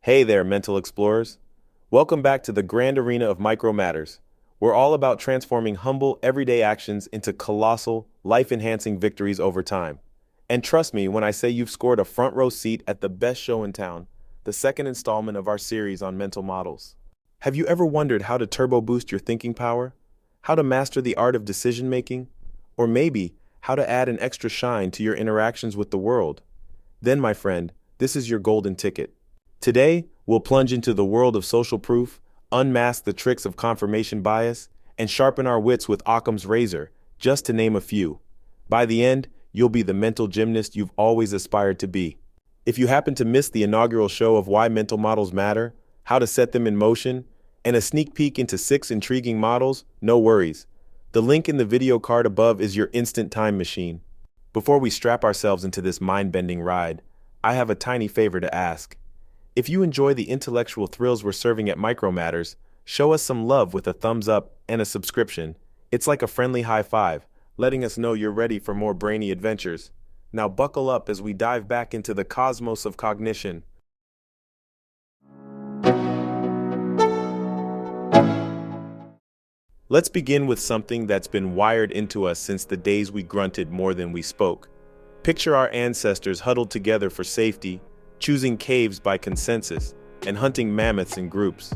Hey there, mental explorers. Welcome back to the grand arena of micro matters. We're all about transforming humble, everyday actions into colossal, life-enhancing victories over time. And trust me when I say you've scored a front row seat at the best show in town, the second installment of our series on mental models. Have you ever wondered how to turbo boost your thinking power? How to master the art of decision making? Or maybe how to add an extra shine to your interactions with the world? Then, my friend, this is your golden ticket. Today, we'll plunge into the world of social proof, unmask the tricks of confirmation bias, and sharpen our wits with Occam's razor, just to name a few. By the end, you'll be the mental gymnast you've always aspired to be. If you happen to miss the inaugural show of why mental models matter, how to set them in motion, and a sneak peek into 6 intriguing models, no worries. The link in the video card above is your instant time machine. Before we strap ourselves into this mind-bending ride, I have a tiny favor to ask. If you enjoy the intellectual thrills we're serving at Micro Matters, show us some love with a thumbs up and a subscription. It's like a friendly high five, letting us know you're ready for more brainy adventures. Now buckle up as we dive back into the cosmos of cognition. Let's begin with something that's been wired into us since the days we grunted more than we spoke. Picture our ancestors huddled together for safety, choosing caves by consensus, and hunting mammoths in groups.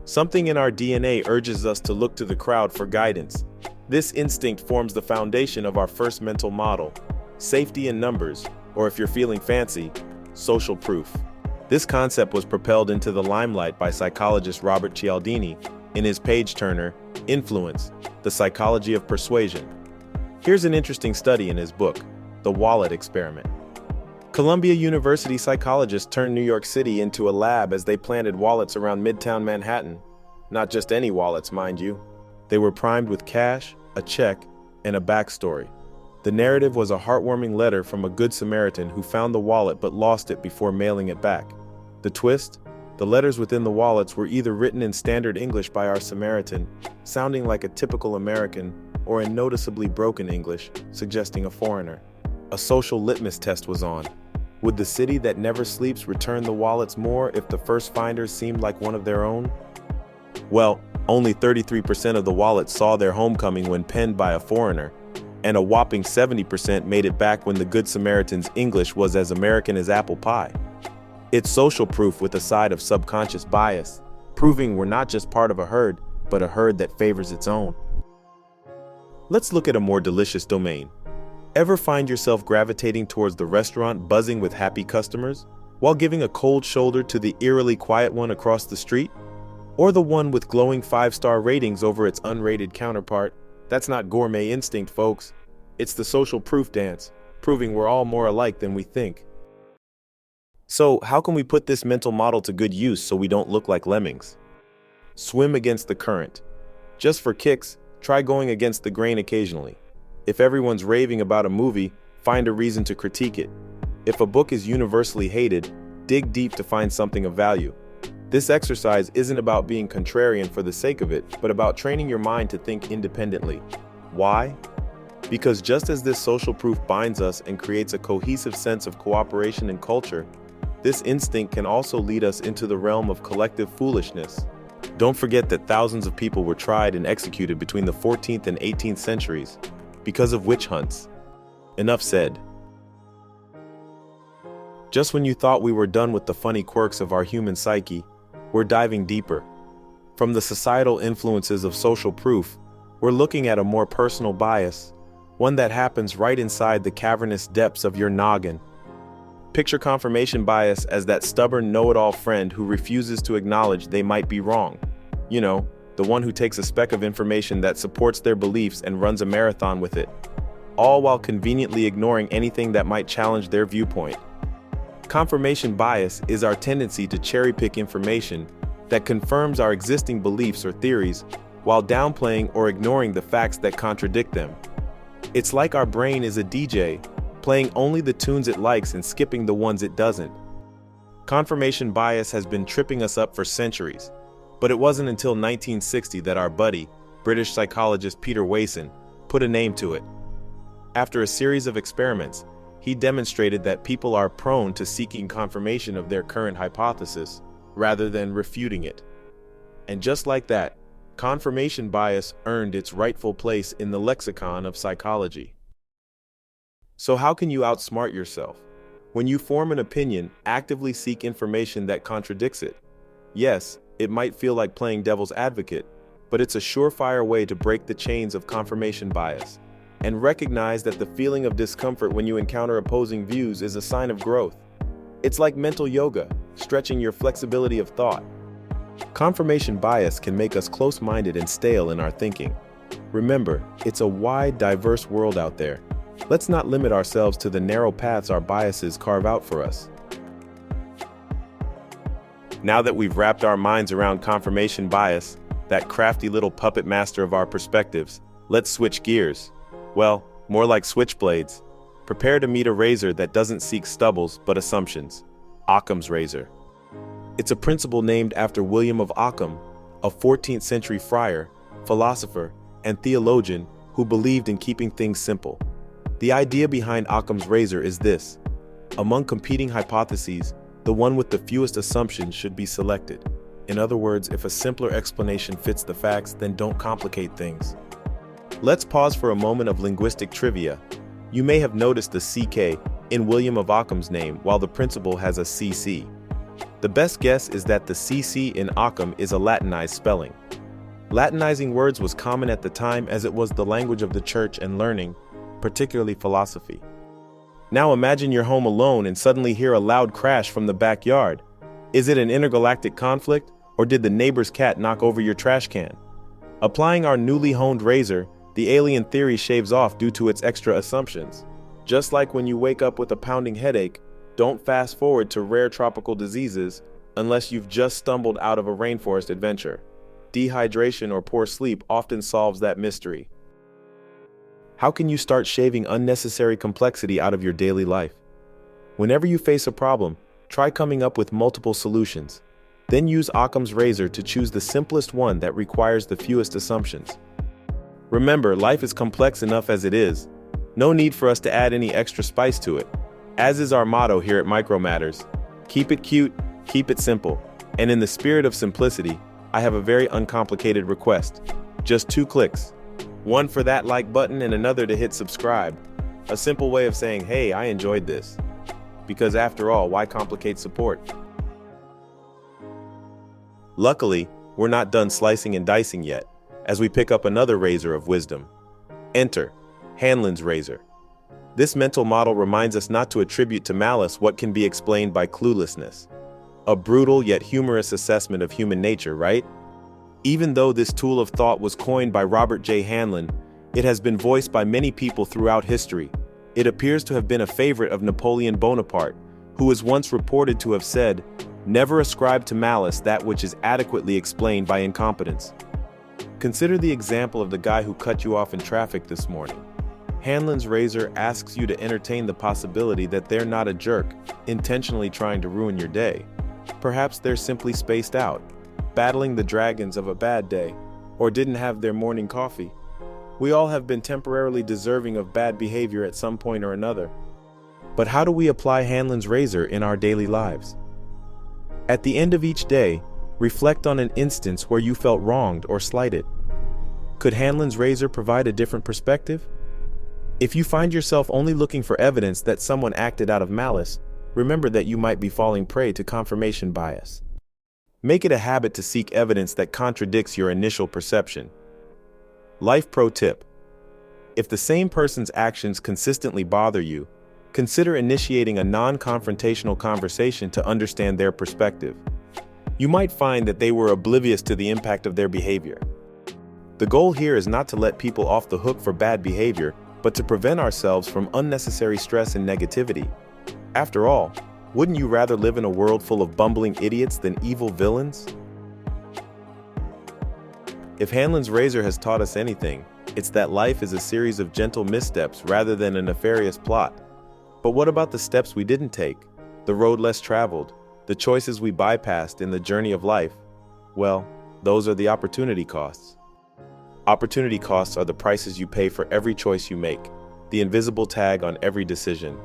Something in our DNA urges us to look to the crowd for guidance. This instinct forms the foundation of our first mental model, safety in numbers, or if you're feeling fancy, social proof. This concept was propelled into the limelight by psychologist Robert Cialdini in his page-turner, Influence, The Psychology of Persuasion. Here's an interesting study in his book, The Wallet Experiment. Columbia University psychologists turned New York City into a lab as they planted wallets around Midtown Manhattan. Not just any wallets, mind you. They were primed with cash, a check, and a backstory. The narrative was a heartwarming letter from a good Samaritan who found the wallet but lost it before mailing it back. The twist? The letters within the wallets were either written in standard English by our Samaritan, sounding like a typical American, or in noticeably broken English, suggesting a foreigner. A social litmus test was on. Would the city that never sleeps return the wallets more if the first finders seemed like one of their own? Well, only 33% of the wallets saw their homecoming when penned by a foreigner, and a whopping 70% made it back when the Good Samaritan's English was as American as apple pie. It's social proof with a side of subconscious bias, proving we're not just part of a herd, but a herd that favors its own. Let's look at a more delicious domain. Ever find yourself gravitating towards the restaurant buzzing with happy customers, while giving a cold shoulder to the eerily quiet one across the street? Or the one with glowing 5-star ratings over its unrated counterpart? That's not gourmet instinct, folks. It's the social proof dance, proving we're all more alike than we think. So, how can we put this mental model to good use so we don't look like lemmings? Swim against the current. Just for kicks, try going against the grain occasionally. If everyone's raving about a movie, find a reason to critique it. If a book is universally hated, dig deep to find something of value. This exercise isn't about being contrarian for the sake of it, but about training your mind to think independently. Why? Because just as this social proof binds us and creates a cohesive sense of cooperation and culture, this instinct can also lead us into the realm of collective foolishness. Don't forget that thousands of people were tried and executed between the 14th and 18th centuries because of witch hunts. Enough said. Just when you thought we were done with the funny quirks of our human psyche, we're diving deeper. From the societal influences of social proof, we're looking at a more personal bias, one that happens right inside the cavernous depths of your noggin. Picture confirmation bias as that stubborn know-it-all friend who refuses to acknowledge they might be wrong. You know, the one who takes a speck of information that supports their beliefs and runs a marathon with it, all while conveniently ignoring anything that might challenge their viewpoint. Confirmation bias is our tendency to cherry-pick information that confirms our existing beliefs or theories while downplaying or ignoring the facts that contradict them. It's like our brain is a DJ, playing only the tunes it likes and skipping the ones it doesn't. Confirmation bias has been tripping us up for centuries, but it wasn't until 1960 that our buddy, British psychologist Peter Wason, put a name to it. After a series of experiments, he demonstrated that people are prone to seeking confirmation of their current hypothesis, rather than refuting it. And just like that, confirmation bias earned its rightful place in the lexicon of psychology. So how can you outsmart yourself? When you form an opinion, actively seek information that contradicts it. Yes, it might feel like playing devil's advocate, but it's a surefire way to break the chains of confirmation bias. And recognize that the feeling of discomfort when you encounter opposing views is a sign of growth. It's like mental yoga, stretching your flexibility of thought. Confirmation bias can make us close-minded and stale in our thinking. Remember, it's a wide, diverse world out there. Let's not limit ourselves to the narrow paths our biases carve out for us. Now that we've wrapped our minds around confirmation bias, that crafty little puppet master of our perspectives, let's switch gears. Well, more like switchblades. Prepare to meet a razor that doesn't seek stubbles but assumptions. Occam's razor. It's a principle named after William of Occam, a 14th century friar, philosopher, and theologian who believed in keeping things simple. The idea behind Occam's razor is this: among competing hypotheses, the one with the fewest assumptions should be selected. In other words, if a simpler explanation fits the facts, then don't complicate things. Let's pause for a moment of linguistic trivia. You may have noticed the CK in William of Occam's name, while the principle has a CC. The best guess is that the CC in Occam is a Latinized spelling. Latinizing words was common at the time as it was the language of the church and learning, particularly philosophy. Now imagine you're home alone and suddenly hear a loud crash from the backyard. Is it an intergalactic conflict, or did the neighbor's cat knock over your trash can? Applying our newly honed razor, the alien theory shaves off due to its extra assumptions. Just like when you wake up with a pounding headache, don't fast forward to rare tropical diseases unless you've just stumbled out of a rainforest adventure. Dehydration or poor sleep often solves that mystery. How can you start shaving unnecessary complexity out of your daily life? Whenever you face a problem, try coming up with multiple solutions. Then use Occam's razor to choose the simplest one that requires the fewest assumptions. Remember, life is complex enough as it is. No need for us to add any extra spice to it. As is our motto here at Micro Matters, keep it cute, keep it simple. And in the spirit of simplicity, I have a very uncomplicated request. Just 2 clicks. One for that like button and another to hit subscribe. A simple way of saying, hey, I enjoyed this. Because after all, why complicate support? Luckily, we're not done slicing and dicing yet, as we pick up another razor of wisdom. Enter Hanlon's razor. This mental model reminds us not to attribute to malice what can be explained by cluelessness. A brutal yet humorous assessment of human nature, right? Even though this tool of thought was coined by Robert J. Hanlon, it has been voiced by many people throughout history. It appears to have been a favorite of Napoleon Bonaparte, who was once reported to have said, "Never ascribe to malice that which is adequately explained by incompetence." Consider the example of the guy who cut you off in traffic this morning. Hanlon's razor asks you to entertain the possibility that they're not a jerk, intentionally trying to ruin your day. Perhaps they're simply spaced out, battling the dragons of a bad day, or didn't have their morning coffee. We all have been temporarily deserving of bad behavior at some point or another. But how do we apply Hanlon's razor in our daily lives? At the end of each day, reflect on an instance where you felt wronged or slighted. Could Hanlon's razor provide a different perspective? If you find yourself only looking for evidence that someone acted out of malice, remember that you might be falling prey to confirmation bias. Make it a habit to seek evidence that contradicts your initial perception. Life pro tip: if the same person's actions consistently bother you, consider initiating a non-confrontational conversation to understand their perspective. You might find that they were oblivious to the impact of their behavior. The goal here is not to let people off the hook for bad behavior, but to prevent ourselves from unnecessary stress and negativity. After all, wouldn't you rather live in a world full of bumbling idiots than evil villains? If Hanlon's razor has taught us anything, it's that life is a series of gentle missteps rather than a nefarious plot. But what about the steps we didn't take, the road less traveled, the choices we bypassed in the journey of life? Well, those are the opportunity costs. Opportunity costs are the prices you pay for every choice you make, the invisible tag on every decision.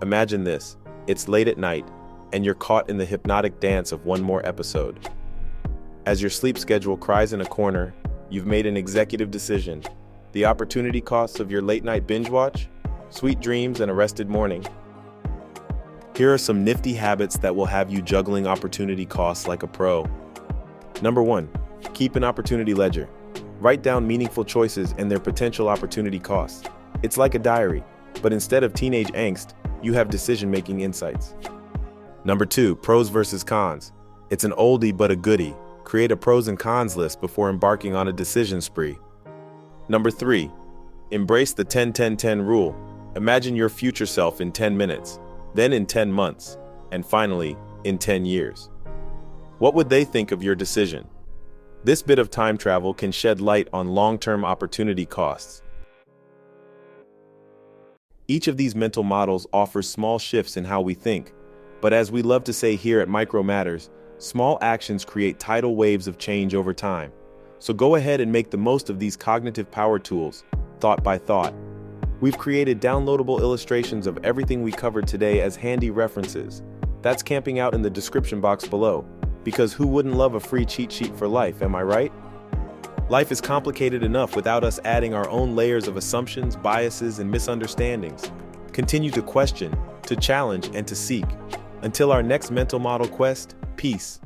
Imagine this: it's late at night, and you're caught in the hypnotic dance of one more episode. As your sleep schedule cries in a corner, you've made an executive decision. The opportunity costs of your late-night binge watch? Sweet dreams and a rested morning. Here are some nifty habits that will have you juggling opportunity costs like a pro. Number 1, keep an opportunity ledger. Write down meaningful choices and their potential opportunity costs. It's like a diary, but instead of teenage angst, you have decision-making insights. Number 2, pros versus cons. It's an oldie but a goodie. Create a pros and cons list before embarking on a decision spree. Number 3, embrace the 10-10-10 rule. Imagine your future self in 10 minutes, then in 10 months, and finally, in 10 years. What would they think of your decision? This bit of time travel can shed light on long-term opportunity costs. Each of these mental models offers small shifts in how we think, but as we love to say here at Micro Matters, small actions create tidal waves of change over time. So go ahead and make the most of these cognitive power tools, thought by thought. We've created downloadable illustrations of everything we covered today as handy references. That's camping out in the description box below, because who wouldn't love a free cheat sheet for life, am I right? Life is complicated enough without us adding our own layers of assumptions, biases, and misunderstandings. Continue to question, to challenge, and to seek. Until our next mental model quest, peace.